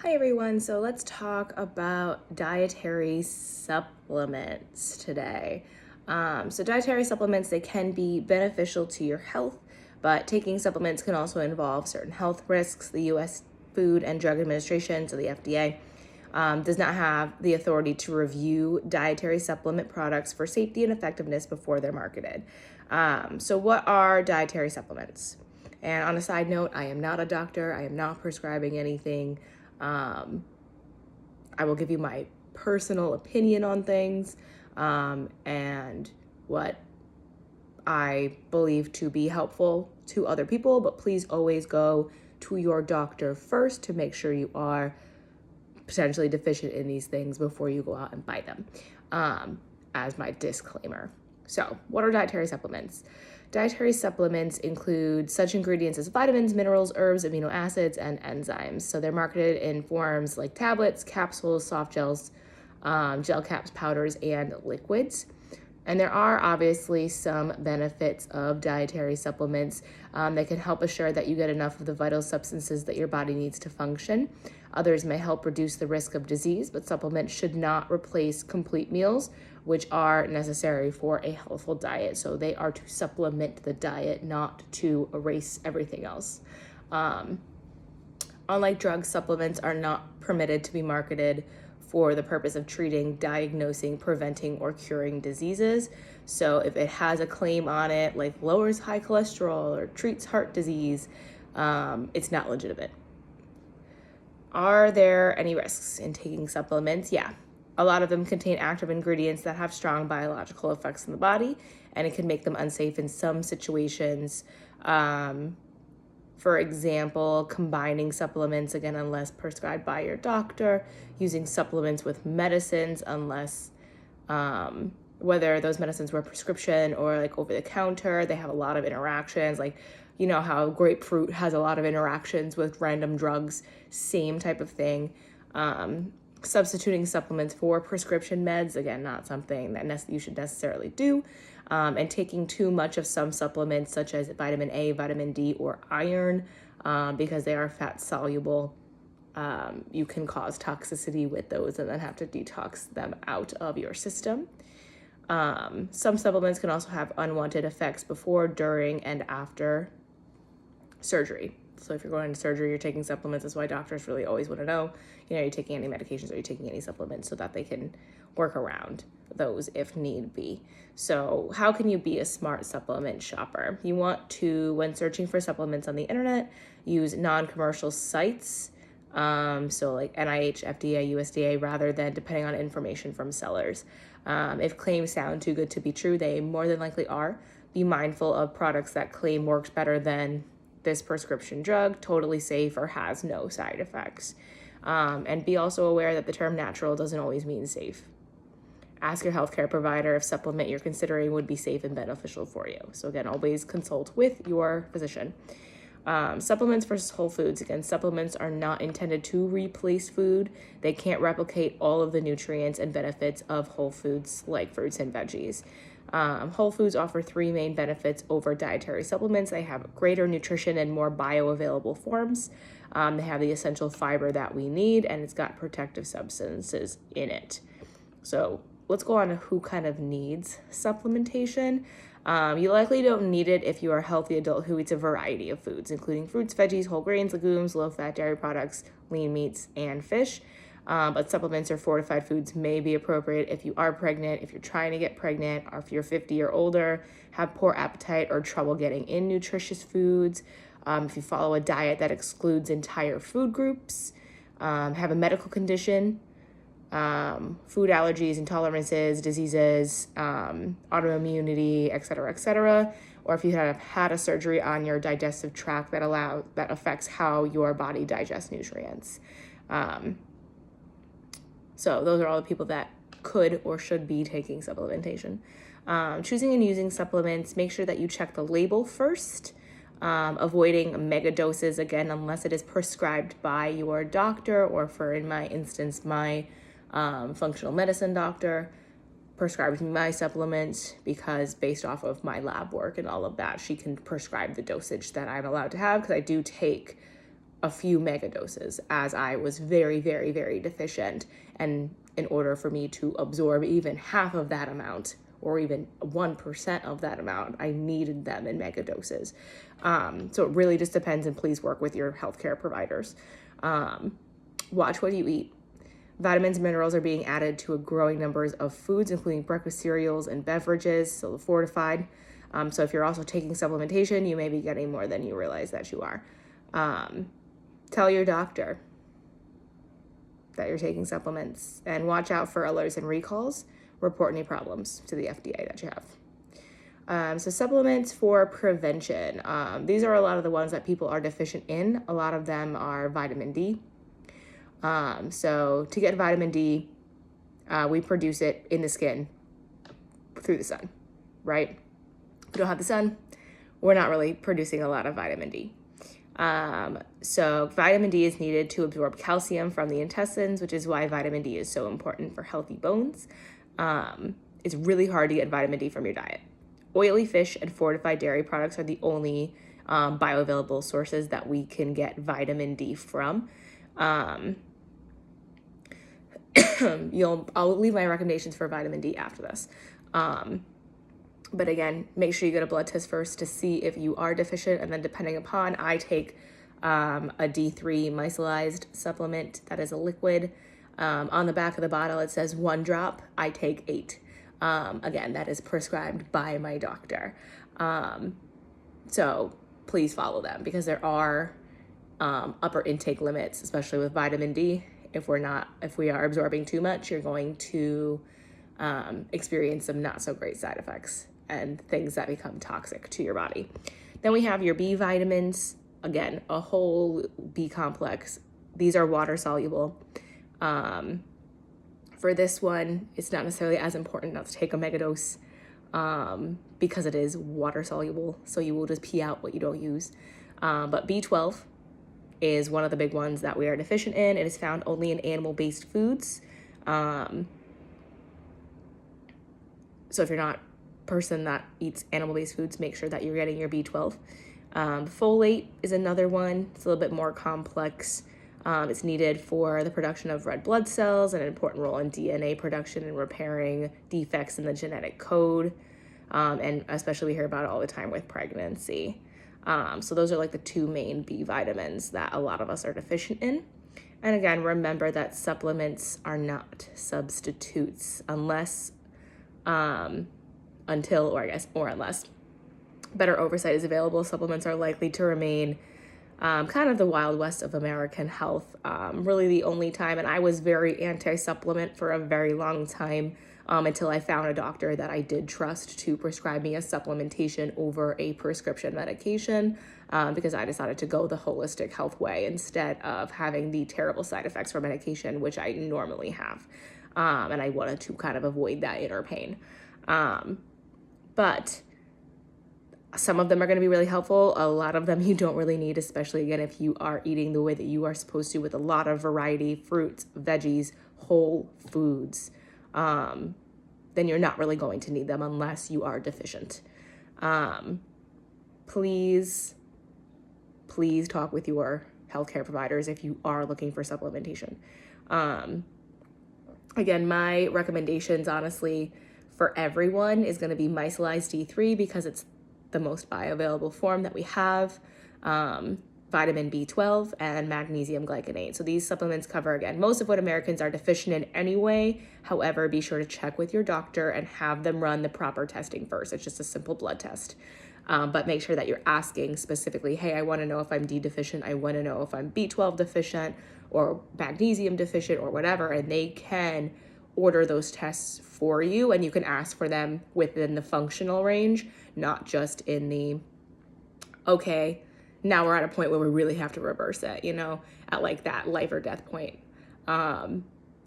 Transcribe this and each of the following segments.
Hi everyone, so let's talk about dietary supplements today. So dietary supplements, they can be beneficial to your health, but taking supplements can also involve certain health risks. The U.S. Food and Drug Administration, so the FDA, does not have the authority to review dietary supplement products for safety and effectiveness before they're marketed. So what are dietary supplements? And on a side note, I am not a doctor. I am not prescribing anything. I will give you my personal opinion on things and what I believe to be helpful to other people, but please always go to your doctor first to make sure you are potentially deficient in these things before you go out and buy them, as my disclaimer. So, what are dietary supplements? Dietary supplements include such ingredients as vitamins, minerals, herbs, amino acids, and enzymes. So they're marketed in forms like tablets, capsules, soft gels, gel caps, powders, and liquids. And there are obviously some benefits of dietary supplements that can help assure that you get enough of the vital substances that your body needs to function. Others may help reduce the risk of disease, but supplements should not replace complete meals, which are necessary for a healthful diet. So they are to supplement the diet, not to erase everything else. Unlike drugs, supplements are not permitted to be marketed for the purpose of treating, diagnosing, preventing, or curing diseases. So if it has a claim on it, like lowers high cholesterol or treats heart disease, it's not legitimate. Are there any risks in taking supplements? Yeah. A lot of them contain active ingredients that have strong biological effects in the body, and it can make them unsafe in some situations. For example, combining supplements, again, unless prescribed by your doctor, using supplements with medicines, unless whether those medicines were prescription or like over the counter, they have a lot of interactions. Like, you know how grapefruit has a lot of interactions with random drugs, same type of thing. Substituting supplements for prescription meds, again, not something that you should necessarily do. And taking too much of some supplements, such as vitamin A, vitamin D, or iron, because they are fat soluble, you can cause toxicity with those and then have to detox them out of your system. Some supplements can also have unwanted effects before, during, and after surgery. So if you're going into surgery, you're taking supplements. That's why doctors really always want to know, are you taking any medications? Are you taking any supplements, so that they can work around those if need be. So how can you be a smart supplement shopper? You want to, when searching for supplements on the internet, use non-commercial sites. So like NIH, FDA, USDA, rather than depending on information from sellers. If claims sound too good to be true, they more than likely are. Be mindful of products that claim works better than this prescription drug, totally safe, or has no side effects. And be also aware that the term natural doesn't always mean safe. Ask your healthcare provider if supplement you're considering would be safe and beneficial for you. So again, always consult with your physician. Supplements versus whole foods. Again, supplements are not intended to replace food. They can't replicate all of the nutrients and benefits of whole foods like fruits and veggies. Whole foods offer three main benefits over dietary supplements. They have greater nutrition and more bioavailable forms. They have the essential fiber that we need, and it's got protective substances in it. So let's go on to who kind of needs supplementation. You likely don't need it if you are a healthy adult who eats a variety of foods, including fruits, veggies, whole grains, legumes, low-fat dairy products, lean meats, and fish. But supplements or fortified foods may be appropriate if you are pregnant, if you're trying to get pregnant, or if you're 50 or older, have poor appetite or trouble getting in nutritious foods, if you follow a diet that excludes entire food groups, have a medical condition, food allergies, intolerances, diseases, autoimmunity, etc., or if you have had a surgery on your digestive tract that affects how your body digests nutrients. So those are all the people that could or should be taking supplementation. Choosing and using supplements, make sure that you check the label first. Avoiding mega doses, again, unless it is prescribed by your doctor, or in my instance, my functional medicine doctor prescribes me my supplements, because based off of my lab work and all of that, she can prescribe the dosage that I'm allowed to have, because I do take a few mega doses, as I was very, very, very deficient. And in order for me to absorb even half of that amount, or even 1% of that amount, I needed them in mega doses. So it really just depends, and please work with your healthcare providers. Watch what you eat. Vitamins and minerals are being added to a growing numbers of foods, including breakfast cereals and beverages, so fortified. So if you're also taking supplementation, you may be getting more than you realize that you are. Tell your doctor that you're taking supplements, and watch out for alerts and recalls. Report any problems to the FDA that you have. So supplements for prevention. These are a lot of the ones that people are deficient in. A lot of them are vitamin D. So to get vitamin D, we produce it in the skin through the sun, right? If we don't have the sun, we're not really producing a lot of vitamin D. So vitamin D is needed to absorb calcium from the intestines, which is why vitamin D is so important for healthy bones. It's really hard to get vitamin D from your diet. Oily fish and fortified dairy products are the only bioavailable sources that we can get vitamin D from. I'll leave my recommendations for vitamin D after this. But again, make sure you get a blood test first to see if you are deficient. And then depending upon, I take a D3 micellized supplement that is a liquid. On the back of the bottle, it says 1 drop. I take 8. Again, that is prescribed by my doctor. So please follow them, because there are upper intake limits, especially with vitamin D. If we are absorbing too much, you're going to experience some not so great side effects and things that become toxic to your body. Then we have your B vitamins. Again, a whole B complex. These are water soluble. For this one, it's not necessarily as important not to take a megadose because it is water soluble, so you will just pee out what you don't use. But B12 is one of the big ones that we are deficient in. It is found only in animal-based foods. So if you're not a person that eats animal-based foods, make sure that you're getting your B12. Folate is another one. It's a little bit more complex. It's needed for the production of red blood cells, and an important role in DNA production and repairing defects in the genetic code. And especially we hear about it all the time with pregnancy. So those are like the 2 main B vitamins that a lot of us are deficient in. And again, remember that supplements are not substitutes unless better oversight is available. Supplements are likely to remain kind of the Wild West of American health. Really the only time, and I was very anti-supplement for a very long time until I found a doctor that I did trust to prescribe me a supplementation over a prescription medication because I decided to go the holistic health way instead of having the terrible side effects from medication, which I normally have. And I wanted to kind of avoid that inner pain. But some of them are going to be really helpful. A lot of them you don't really need, especially again if you are eating the way that you are supposed to with a lot of variety, fruits, veggies, whole foods. Then you're not really going to need them unless you are deficient. Please talk with your healthcare providers if you are looking for supplementation. Again, my recommendations, honestly, for everyone is going to be micellized D3 because it's the most bioavailable form that we have, vitamin B12, and magnesium glycinate. So these supplements cover, again, most of what Americans are deficient in anyway. However, be sure to check with your doctor and have them run the proper testing first. It's just a simple blood test. But make sure that you're asking specifically, hey, I want to know if I'm D deficient. I want to know if I'm B12 deficient or magnesium deficient or whatever. And they can order those tests for you, and you can ask for them within the functional range, not just in the, okay, now we're at a point where we really have to reverse it, at like that life or death point.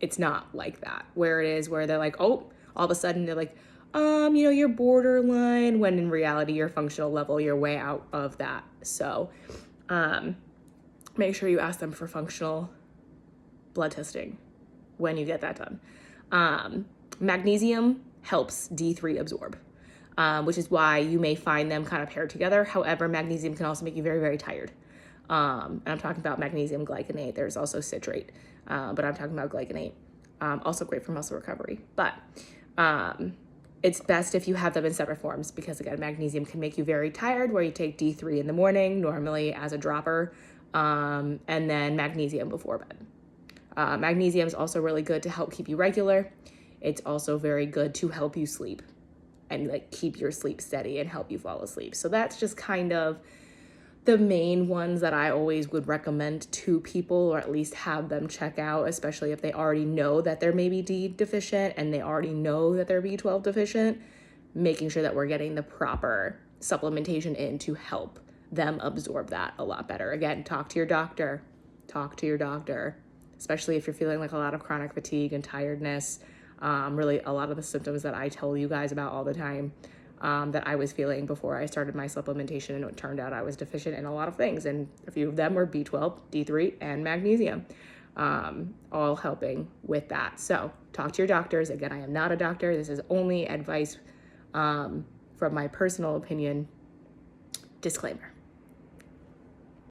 It's not like that, where it is where they're like, oh, all of a sudden they're like, you're borderline, when in reality, your functional level, you're way out of that. So make sure you ask them for functional blood testing when you get that done. Magnesium helps D3 absorb, which is why you may find them kind of paired together. However, magnesium can also make you very, very tired. And I'm talking about magnesium glycinate. There's also citrate, but I'm talking about glycinate. Also great for muscle recovery. But it's best if you have them in separate forms because, again, magnesium can make you very tired, where you take D3 in the morning, normally as a dropper, and then magnesium before bed. Magnesium is also really good to help keep you regular. It's also very good to help you sleep and like keep your sleep steady and help you fall asleep. So that's just kind of the main ones that I always would recommend to people, or at least have them check out, especially if they already know that they're maybe D deficient and they already know that they're B12 deficient, making sure that we're getting the proper supplementation in to help them absorb that a lot better. Again, talk to your doctor, especially if you're feeling like a lot of chronic fatigue and tiredness. Really a lot of the symptoms that I tell you guys about all the time, that I was feeling before I started my supplementation, and it turned out I was deficient in a lot of things, and a few of them were B12, D3, and magnesium, all helping with that. So talk to your doctors. Again, I am not a doctor. This is only advice from my personal opinion. Disclaimer.